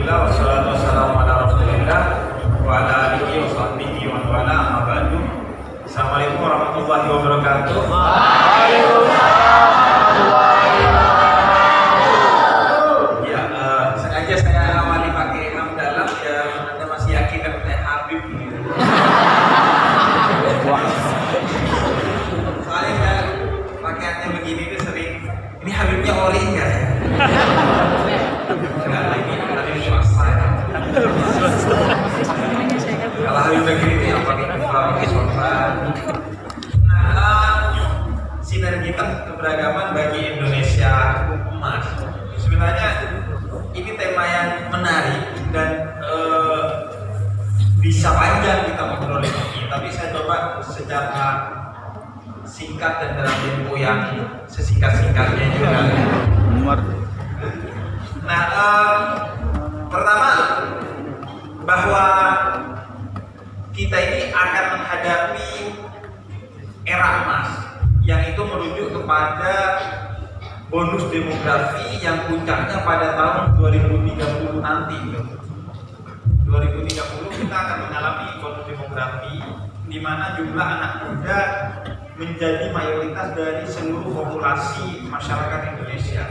Alhamdulillah wassalatu wassalamu ala Rasulillah wa ala alihi wa sahbihi wa wala amma ba'du. Assalamualaikum warahmatullahi wabarakatuh. Ya, sengaja saya awali pakai hamdalah ya, Anda masih yakin kan saya Habib gitu. Soalnya kan pakaiannya begini tuh sering, ini Habibnya ori enggak? Enggak, ini Habib swasta ya. Kalau Habib negeri itu yang pakai sorban. Nah, sinergitas keberagaman bagi Indonesia emas. Sebenarnya ini tema yang menarik dan bisa panjang kita ngobrol ini, tapi saya coba secara singkat dan dalam tempo yang sesingkat-singkatnya juga. Nah, pertama bahwa kita ini akan menghadapi era emas yang itu merujuk kepada bonus demografi yang puncaknya pada tahun 2030 nanti. 2030 kita akan mengalami bonus demografi di mana jumlah anak muda menjadi mayoritas dari seluruh populasi masyarakat Indonesia.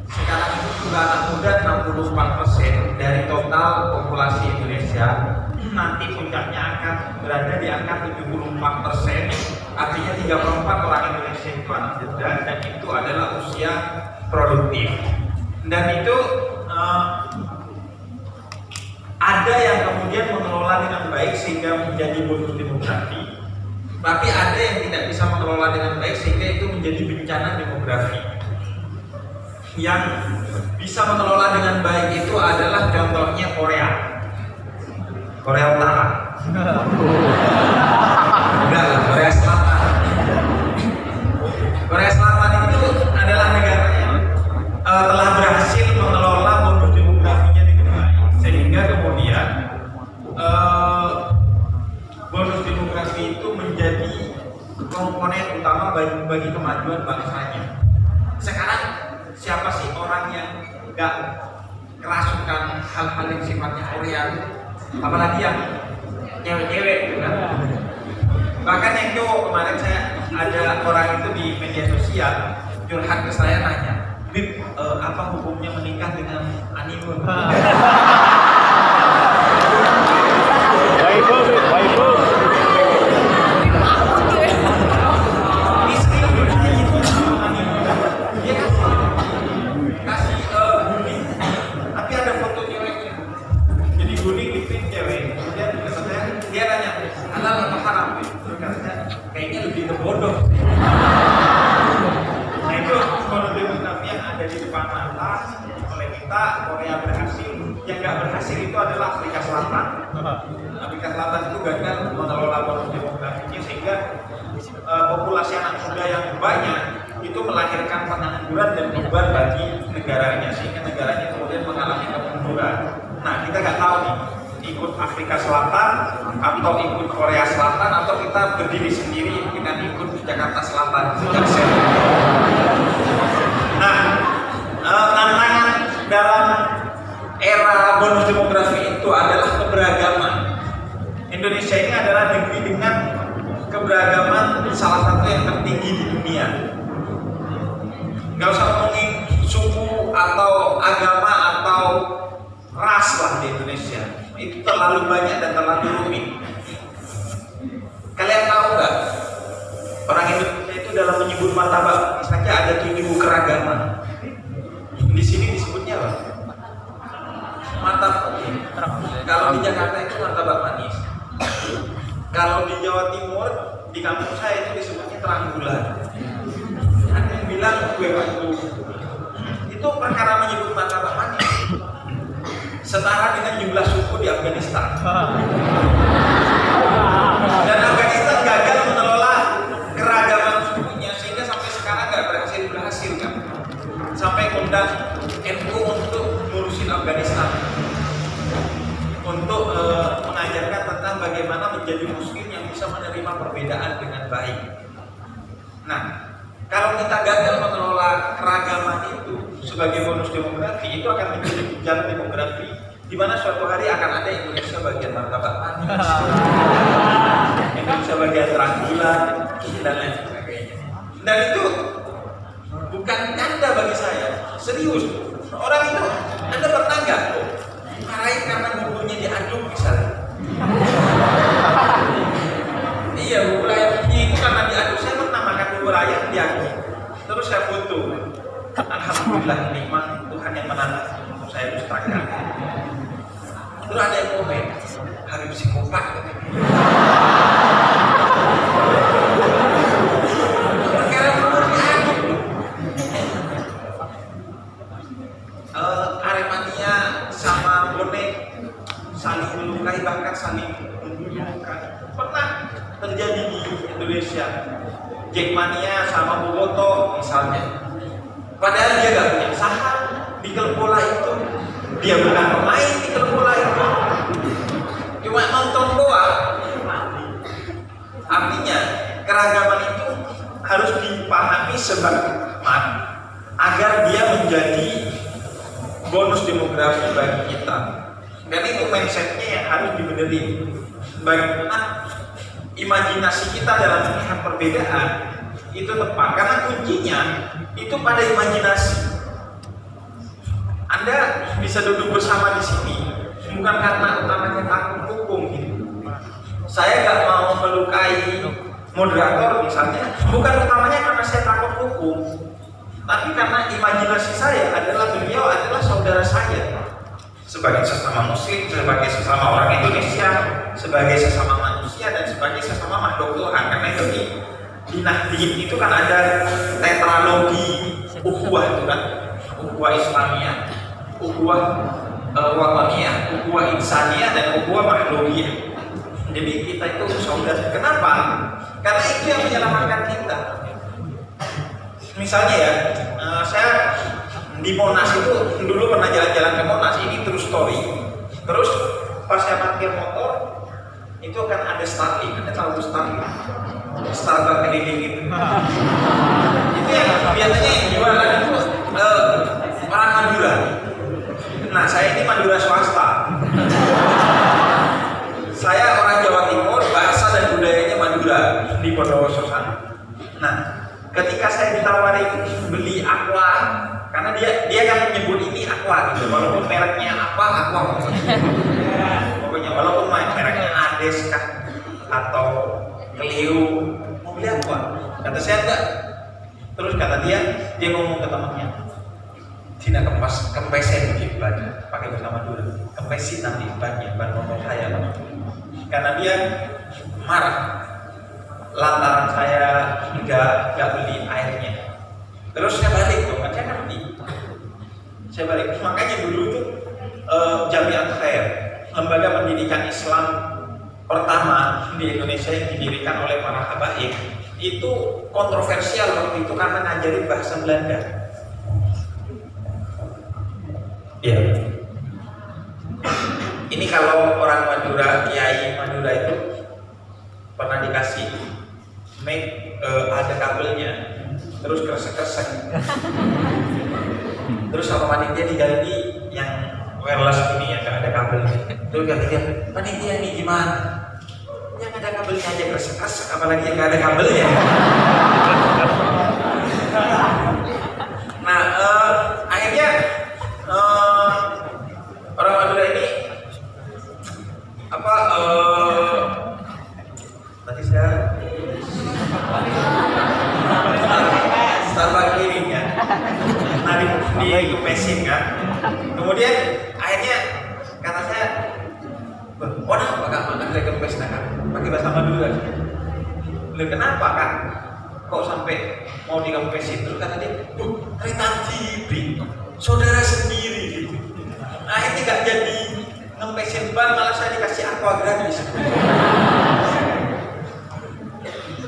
Sekarang itu jumlah anak muda 64% dari total populasi Indonesia. Nanti puncaknya akan berada di angka 74%. Artinya 34 orang Indonesia itu anak muda dan itu adalah usia produktif. Dan itu ada yang kemudian mengelola dengan baik sehingga menjadi bonus demografi. Tapi ada yang tidak bisa mengelola dengan baik sehingga itu menjadi bencana demografi. Yang bisa mengelola dengan baik itu adalah contohnya Korea Utara. Enggak lah, Korea Selatan. Korea Selatan itu adalah negara yang telah berhasil mengelola bonus demografinya dengan baik, sehingga kemudian bonus demografi itu menjadi komponen utama bagi kemajuan bangsanya. Sekarang siapa sih orang yang nggak kerasukan hal-hal yang sifatnya Korea, apalagi yang cewek-cewek gitu kan. Bahkan yang cowok, kemarin saya ada orang itu di media sosial curhat ke saya, nanya, Bib, apa hukumnya menikah dengan anime? Kayaknya lebih terbodoh. Nah itu bonus demografi yang ada di depan mata oleh kita. Korea berhasil, yang nggak berhasil itu adalah Afrika Selatan. Afrika Selatan itu gagal mengelola bonus demografinya sehingga populasi anak muda yang banyak itu melahirkan pengangguran dan beban bagi negaranya sehingga negaranya kemudian mengalami kemunduran. Nah kita nggak tahu nih, ikut Afrika Selatan atau ikut Korea Selatan atau kita berdiri sendiri dengan ikut Jakarta Selatan. Nah, tantangan dalam era bonus demografi itu adalah keberagaman. Indonesia ini adalah negeri dengan keberagaman salah satu yang tertinggi di dunia. Gak usah ngomongin suku atau agama atau ras lah di Indonesia. Itu terlalu banyak dan terlalu rumit. Kalian tahu nggak, orang Indonesia itu dalam menyebut martabat saja ada 7 keragaman. Di sini disebutnya apa? Martabat. Kalau di Jakarta itu martabat manis. Kalau di Jawa Timur, di kampung saya itu disebutnya terang bulan. Ada yang bilang kue batu. Itu perkara menyebut martabat manis setara dengan jumlah suku di Afghanistan. Dan Afghanistan gagal mengelola keragaman sukunya sehingga sampai sekarang nggak berhasil kan. Sampai undang NU untuk ngurusin Afghanistan, untuk mengajarkan tentang bagaimana menjadi muslim yang bisa menerima perbedaan dengan baik. Nah, kalau kita gagal mengelola keragaman itu sebagai bonus demografi, itu akan menjadi bencana demografi di mana suatu hari akan ada Indonesia bagian martabat manis, Indonesia bagian terang bulan, dan lain sebagainya. Dan itu bukan canda bagi saya, serius. Orang itu, Anda pernah nggak marahin karena bukunya diaduk misalnya? Iya, bubur ayamnya itu karena diaduk. Saya pernah makan bubur ayam diaduk, terus saya foto. Alhamdulillah, nikmat Tuhan yang menanam untuk saya dustakan. Terus ada yang komen, Habib psikopat. Perkara bubur diaduk. Aremania sama bonek saling melukai, bahkan saling membunuhkan. Pernah terjadi di Indonesia. Jackmania sama Boboto misalnya. Padahal dia gak punya saham di klub bola itu. Dia bukan pemain di klub bola itu. Cuma nonton doang. Artinya keragaman itu harus dipahami sebagai agar dia menjadi bonus demografi bagi kita. Dan itu mindsetnya yang harus dibenerin. Bagaimana imajinasi kita dalam melihat perbedaan itu tepat, karena kuncinya itu pada imajinasi. Anda bisa duduk bersama di sini bukan karena utamanya takut hukum gitu. Saya nggak mau melukai moderator misalnya, bukan utamanya karena saya takut hukum, tapi karena imajinasi saya adalah beliau adalah saudara saya sebagai sesama muslim, sebagai sesama orang Indonesia, sebagai sesama manusia, dan sebagai sesama makhluk Tuhan. Karena itu di Nahdien itu kan ada tetralogi ukhuwah itu kan, ukhuwah Islamiyah, ukhuwah wataniyah, ukhuwah insaniyah, dan ukhuwah makhlukiyah. Jadi kita itu saudara. Kenapa? Karena itu yang menyelamatkan kita. Misalnya ya, saya di Monas itu dulu pernah jalan-jalan ke Monas, ini true story. Terus pas saya parkir motor itu kan ada Starling, Anda tahu Starling? Starbucks keliling gitu. Itu yang biasanya yang jualan itu orang Madura. Nah, saya ini Madura swasta. Saya orang Jawa Timur, bahasa dan budayanya Madura di Bondowoso sana. Nah, ketika saya ditawari beli aqua, karena dia kan menyebut ini aqua gitu, walaupun mereknya apa aqua pokoknya walaupun mereknya Ades kah atau Clio, mau beli aqua, kata saya enggak. Terus kata dia ngomong ke temannya, tidak kempesin bikin ban, pakai bahasa Madura, kempesin nanti bannya, ban motor saya, karena dia marah lantaran saya nggak beli airnya. Terus saya balik tuh, kan saya ngerti. Saya balik, makanya dulu tuh Jamiat Khair, lembaga pendidikan Islam pertama di Indonesia yang didirikan oleh para habaib, itu kontroversial waktu itu karena ngajarin bahasa Belanda. Ya. Ini kalau orang Madura, kiai Madura itu pernah dikasih mic, ada kabelnya, terus kresek-kresek. Terus sama panitia diganti yang wireless ini yang nggak ada kabelnya. Terus kata dia, panitia ini gimana? Yang ada kabelnya aja kresek-kresek, apalagi yang nggak ada kabelnya. Nah, akhirnya orang Madura ini apa? Tadi saya Starbucks ini ya, nah di kepesin kan. Kemudian akhirnya kata saya, oh kenapa kak makan dari kempes kan? Pakai bahasa Madura. Kenapa kak? Kok sampai mau dikempesin? Terus kata dia, Retan Jibri, saudara sendiri gitu. Akhirnya nggak jadi ngempesin ban, malah saya dikasih aqua gratis.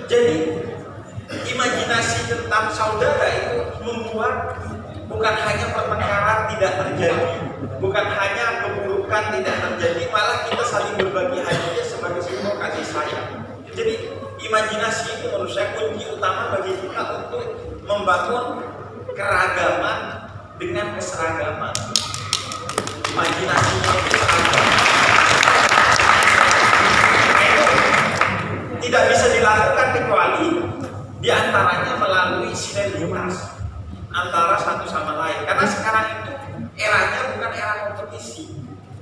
Jadi imajinasi tentang saudara itu membuat bukan hanya pertengkaran tidak terjadi, bukan hanya keburukan tidak terjadi, malah kita saling berbagi hadiah sebagai simbol kasih sayang. Jadi imajinasi itu menurut saya kunci utama bagi kita untuk membangun keragaman dengan keseragaman. Imajinasinya prioritas antara satu sama lain. Karena sekarang itu eranya bukan era kompetisi,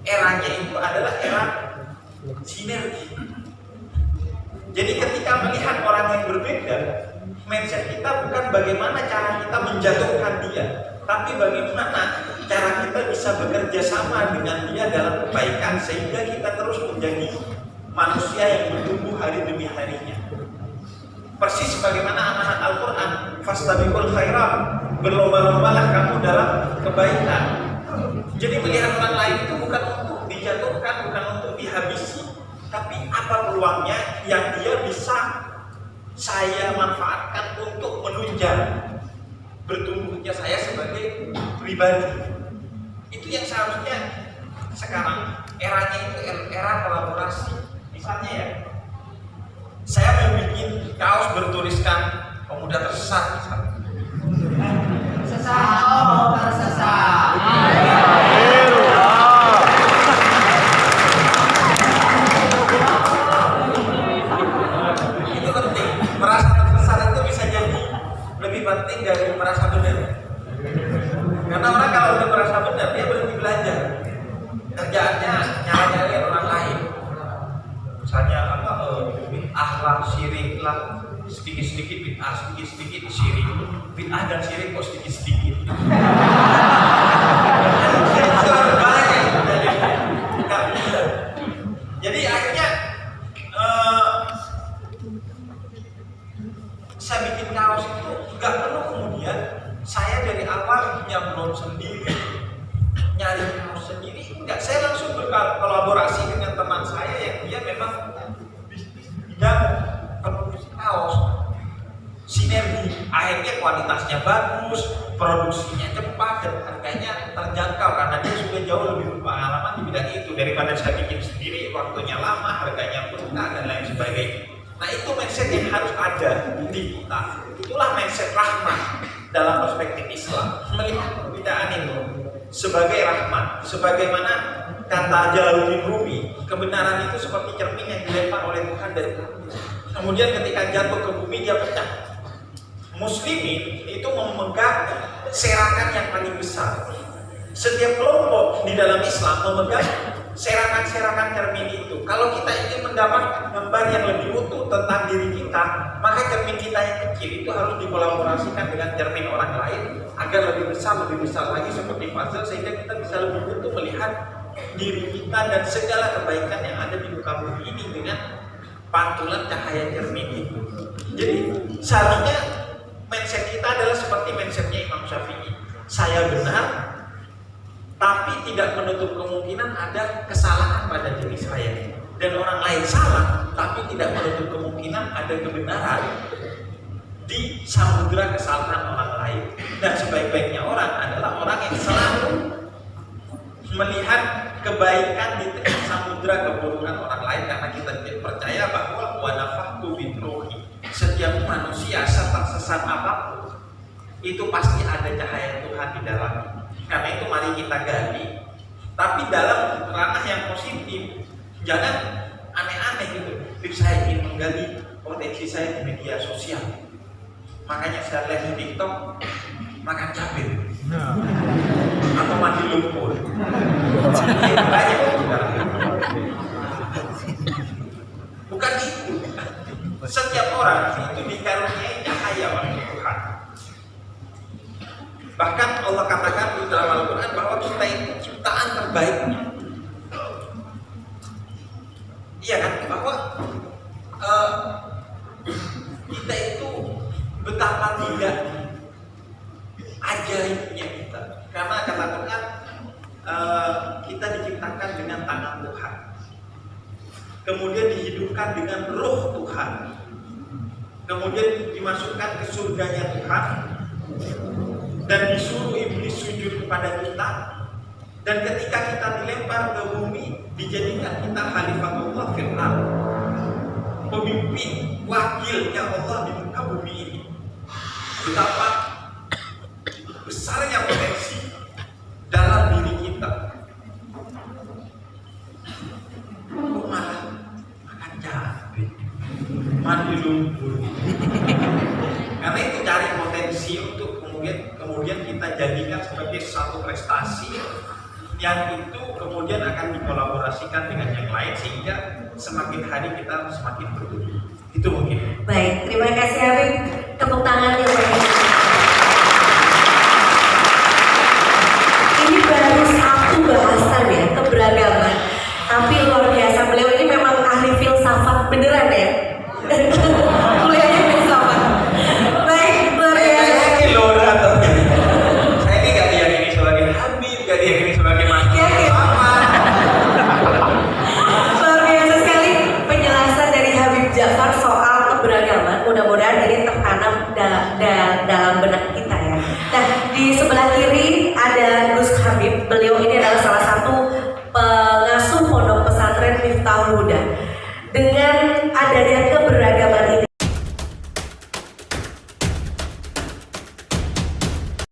eranya itu adalah era sinergi. Jadi ketika melihat orang yang berbeda, mindset kita bukan bagaimana cara kita menjatuhkan dia, tapi bagaimana cara kita bisa bekerja sama dengan dia dalam kebaikan sehingga kita terus menjadi manusia yang bertumbuh hari demi harinya. Persis sebagaimana amanat Al-Quran, fastabiqul khairat, berlomba-lombalah kamu dalam kebaikan. Jadi melihat orang lain itu bukan untuk dijatuhkan, bukan untuk dihabisi, tapi apa peluangnya yang dia bisa saya manfaatkan untuk menunjang bertumbuhnya saya sebagai pribadi. Itu yang seharusnya sekarang eranya itu era kolaborasi. Misalnya ya, saya mau bikin kaos bertuliskan pemuda tersesat misalnya. Sesat, oh tersesat. Itu penting. Merasa tersesat itu bisa jadi lebih penting dari merasa benar. Karena orang kalau udah merasa benar, dia berhenti belajar. Kerjaannya nyala-nyalain orang lain. Misalnya apa? Akhlak, syirik lah, sedikit-sedikit bid'ah, sedikit-sedikit syirik. Bid'ah dan syirik kok sedikit-sedikit. Jadi akhirnya saya bikin kaos itu nggak perlu kemudian saya dari awal nyamplung sendiri, nyari kaos sendiri, enggak. Saya langsung berkolaborasi dengan teman saya yang dia memang bisnis bidang produksi kaos. Sinergi, akhirnya kualitasnya bagus, produksinya cepat dan harganya terjangkau karena dia sudah jauh lebih berpengalaman di bidang itu daripada saya bikin sendiri, waktunya lama, harganya murah dan lain sebagainya. Nah itu mindset yang harus ada di kita. Itulah mindset rahmat dalam perspektif Islam, melihat perbedaan itu sebagai rahmat. Sebagaimana kata Jalaluddin Rumi, kebenaran itu seperti cermin yang dilempar oleh Tuhan dari langit. Kemudian ketika jatuh ke bumi dia pecah. Muslimin itu memegang serakan yang paling besar. Setiap kelompok di dalam Islam memegang serakan-serakan cermin itu. Kalau kita ingin mendapat gambar yang lebih utuh tentang diri kita, maka cermin kita yang kecil itu harus dikolaborasikan dengan cermin orang lain agar lebih besar lagi seperti puzzle, sehingga kita bisa lebih utuh melihat diri kita dan segala kebaikan yang ada di muka bumi ini dengan pantulan cahaya cermin itu. Jadi seharusnya mindset kita adalah seperti mindsetnya Imam Syafi'i. Saya benar, tapi tidak menutup kemungkinan ada kesalahan pada diri saya. Dan orang lain salah, tapi tidak menutup kemungkinan ada kebenaran di samudera kesalahan orang lain. Dan sebaik-baiknya orang adalah orang yang selalu melihat kebaikan di tengah samudera keburukan orang lain, karena kita percaya bahwa wa nafakhtu bitruhi, setiap manusia sesat apapun itu pasti ada cahaya Tuhan di dalamnya. Karena itu mari kita gali, tapi dalam ranah yang positif, jangan aneh-aneh gitu. Saya ingin menggali potensi saya di media sosial, makanya saya lihat di TikTok makan cabai atau mandi lumpur. Bukan itu. Setiap orang itu dikaruniai cahaya oleh Tuhan. Bahkan Allah katakan di dalam Al-Quran bahwa kita itu ciptaan terbaiknya. Iya kan? Bahwa kita itu betapa tidak ajaibnya kita. Karena kata Tuhan kita diciptakan dengan tangan Tuhan, kemudian dihidupkan dengan roh Tuhan, kemudian dimasukkan ke surganya Tuhan, dan disuruh iblis sujud kepada kita. Dan ketika kita dilempar ke bumi, dijadikan kita khalifatullah fil ardh, pemimpin wakilnya Allah di muka bumi ini. Betapa besarnya potensi dalam diri kita. Kok malah makan cabai, mandi lumpur. Karena itu cari potensi untuk sebagai satu prestasi yang itu kemudian akan dikolaborasikan dengan yang lain sehingga semakin hari kita semakin bertumbuh. Itu mungkin. Baik, terima kasih Habib. Tepuk tangan yang baik. Ini baru satu bahasan ya, keberagaman. Tapi luar biasa, beliau ini memang ahli filsafat beneran ya. Kuliahnya filsafat. Baik, luar biasa. Yakin loh oratornya. Saya ini gak diyakini sebagai Habib, gak diyakini sebagai Mas Yakin. Muhammad. Luar biasa sekali penjelasan dari Habib Ja'far soal keberagaman. Mudah-mudahan ini tertanam dalam benak kita ya. Nah, di sebelah kiri ada Gus Habib. Beliau ini adalah salah satu pengasuh pondok pesantren Miftahul Huda. Dengan adanya